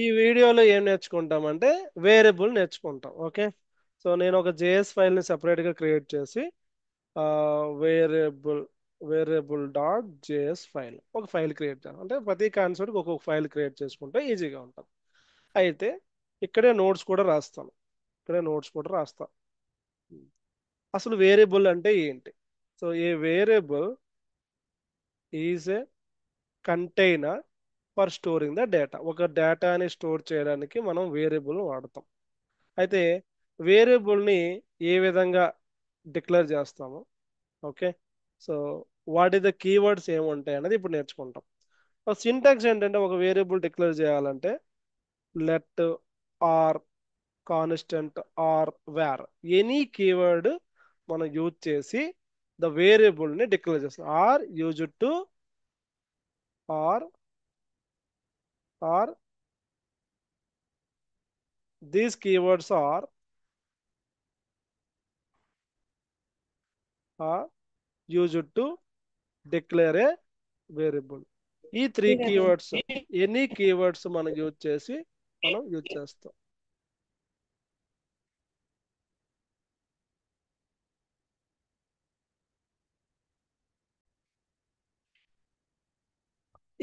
ఈ వీడియోలో ఏం నేర్చుకుంటామంటే వేరియబుల్ నేర్చుకుంటాం. ఓకే, సో నేను ఒక జేఎస్ ఫైల్ని సెపరేట్గా క్రియేట్ చేసి variable variable dot JS file ఒక ఫైల్ క్రియేట్ చేయాలి. అంటే ప్రతి కాన్సెప్ట్కి ఒక్కొక్క ఫైల్ క్రియేట్ చేసుకుంటే ఈజీగా ఉంటుంది. అయితే ఇక్కడే నోట్స్ కూడా రాస్తాను. ఇక్కడే నోట్స్ కూడా రాస్తాను. అసలు వేరియబుల్ అంటే ఏంటి? So A variable is a container for storing the data. ఒక డేటాని స్టోర్ చేయడానికి మనం వేరియబుల్ వాడతాం. అయితే వేరియబుల్ని ఏ విధంగా డిక్లేర్ చేస్తాము? Okay, so what is the keywords ఏముంటాయి అనేది ఇప్పుడు నేర్చుకుంటాం. సింటాక్స్ ఏంటంటే ఒక వేరియబుల్ డిక్లేర్ చేయాలంటే let or constant or var any keyword మనం యూజ్ చేసి ద వేరియబుల్ని డిక్లేర్ చేస్తాం. Are use to are are these keywords are use to declare a variable. ఈ త్రీ కీవర్డ్స్, ఎనీ కీవర్డ్స్ మనం యూజ్ చేసి మనం యూజ్ చేస్తాం.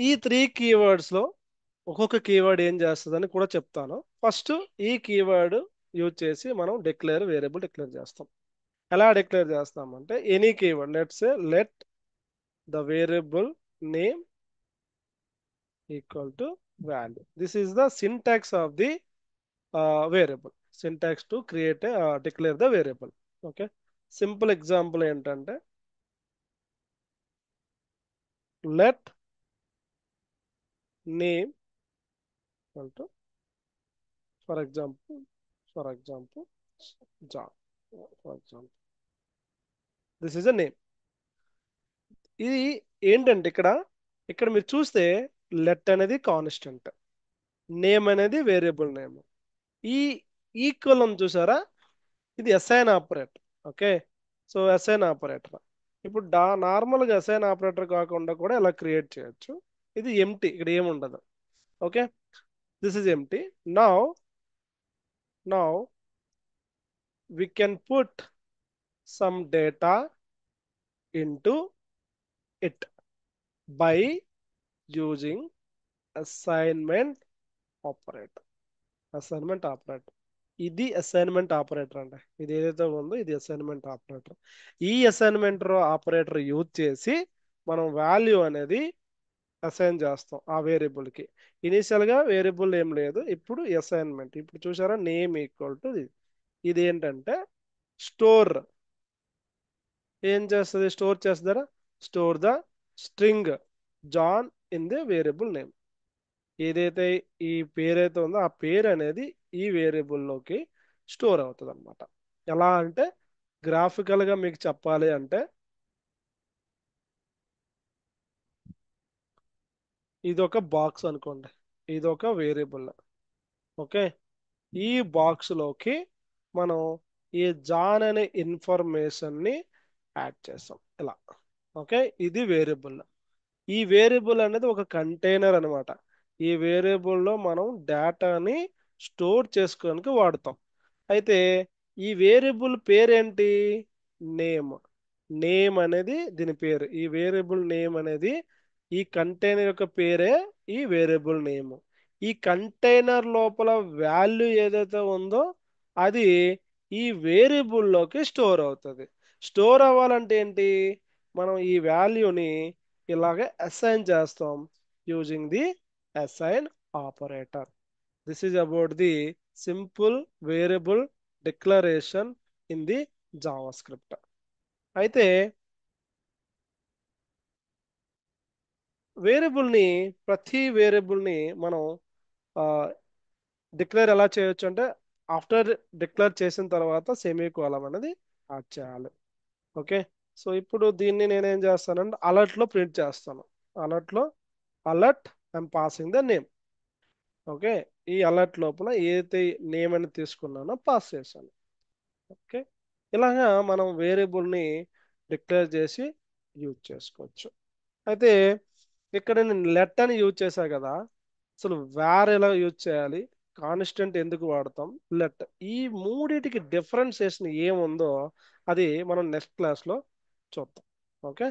ఈ త్రీ కీవర్డ్స్ లో ఒక్కొక్క కీవర్డ్ ఏం చేస్తుందని కూడా చెప్తాను. ఫస్ట్ ఈ కీవర్డ్ యూజ్ చేసి మనం వేరియబుల్ డిక్లేర్ చేస్తాం. ఎలా డిక్లేర్ చేస్తామంటే any keyword, let the variable name equal to value. This is the syntax of the variable. Syntax to create declare the variable. Okay, simple example ఏంటంటే let name equal to for example John. For example this is a name. ఇది ఏంటంటే ఇక్కడ ఇక్కడ మీరు చూస్తే let అనేది constant, name అనేది variable name. ఈ ఈక్వల్ అని చూసారా, ఇది assign operator. Okay, so assign operator. ఇప్పుడు నార్మల్గా అసైన్ ఆపరేటర్ కాకుండా కూడా ఇలా క్రియేట్ చేయొచ్చు. ఇది ఎంటీ, ఇక్కడ ఏముండదు. Okay, this is empty. Now now we can put some data into it by using assignment operator. Assignment operator, ఇది అసైన్మెంట్ ఆపరేటర్ అండి. ఇది ఏదైతే ఉందో ఇది అసైన్మెంట్ ఆపరేటర్. ఈ అసైన్మెంట్ ఆపరేటర్ యూజ్ చేసి మనం వాల్యూ అనేది అసైన్ చేస్తాం ఆ వేరియబుల్కి. ఇనీషియల్గా వేరియబుల్ ఏం లేదు, ఇప్పుడు అసైన్మెంట్. ఇప్పుడు చూసారా, నేమ్ ఈక్వల్ టు ఇది ఏంటంటే స్టోర్. ఏం చేస్తుంది? స్టోర్ చేస్తారా, store the string John in the variable name. ఏదైతే ఈ పేరైతే ఉందో ఆ పేరు అనేది ఈ వేరియబుల్లోకి స్టోర్ అవుతుంది అనమాట. ఎలా అంటే గ్రాఫికల్గా మీకు చెప్పాలి అంటే ఇది ఒక బాక్స్ అనుకోండి, ఇది ఒక వేరియబుల్. ఓకే, ఈ బాక్స్లోకి మనం ఈ జాన్ అనే ఇన్ఫర్మేషన్ని యాడ్ చేస్తాం ఇలా. ఓకే, ఇది వేరియబుల్. ఈ వేరియబుల్ అనేది ఒక కంటైనర్ అనమాట. ఈ వేరియబుల్లో మనం డేటాని స్టోర్ చేసుకోవడానికి వాడతాం. అయితే ఈ వేరియబుల్ పేరేంటి? నేమ్. నేమ్ అనేది దీని పేరు. ఈ వేరియబుల్ నేమ్ అనేది ఈ కంటైనర్ యొక్క పేరే ఈ వేరియబుల్ నేమ్. ఈ కంటైనర్ లోపల వాల్యూ ఏదైతే ఉందో అది ఈ వేరియబుల్లోకి స్టోర్ అవుతుంది. స్టోర్ అవ్వాలంటే ఏంటి? మనం ఈ వాల్యూని ఇలాగే అసైన్ చేస్తాం using the assign operator. This is about the simple variable declaration in the Java script. అయితే వేరియబుల్ని, ప్రతి వేరియబుల్ని మనం డిక్లేర్ ఎలా చేయొచ్చు అంటే ఆఫ్టర్ డిక్లేర్ చేసిన తర్వాత సెమీకోలన్ అనేది యాడ్ చేయాలి. ఓకే, సో ఇప్పుడు దీన్ని నేనేం చేస్తానంటే అలర్ట్లో ప్రింట్ చేస్తాను. అలర్ట్లో alert I'm passing the name. Okay, ఈ అలర్ట్ లోపల ఏదైతే నేమ్ అని తీసుకున్నానో పాస్ చేశాను. ఓకే, ఇలాగా మనం వేరియబుల్ని డిక్లేర్ చేసి యూజ్ చేసుకోవచ్చు. అయితే ఇక్కడ నేను లెట్ అని యూజ్ చేశా కదా, అసలు వేర్ ఎలా యూజ్ చేయాలి, కాన్స్టెంట్ ఎందుకు వాడతాం, లెట్, ఈ మూడిటికి డిఫరెన్సియేషన్ ఏముందో అది మనం నెక్స్ట్ క్లాస్లో చూద్దాం. ఓకే.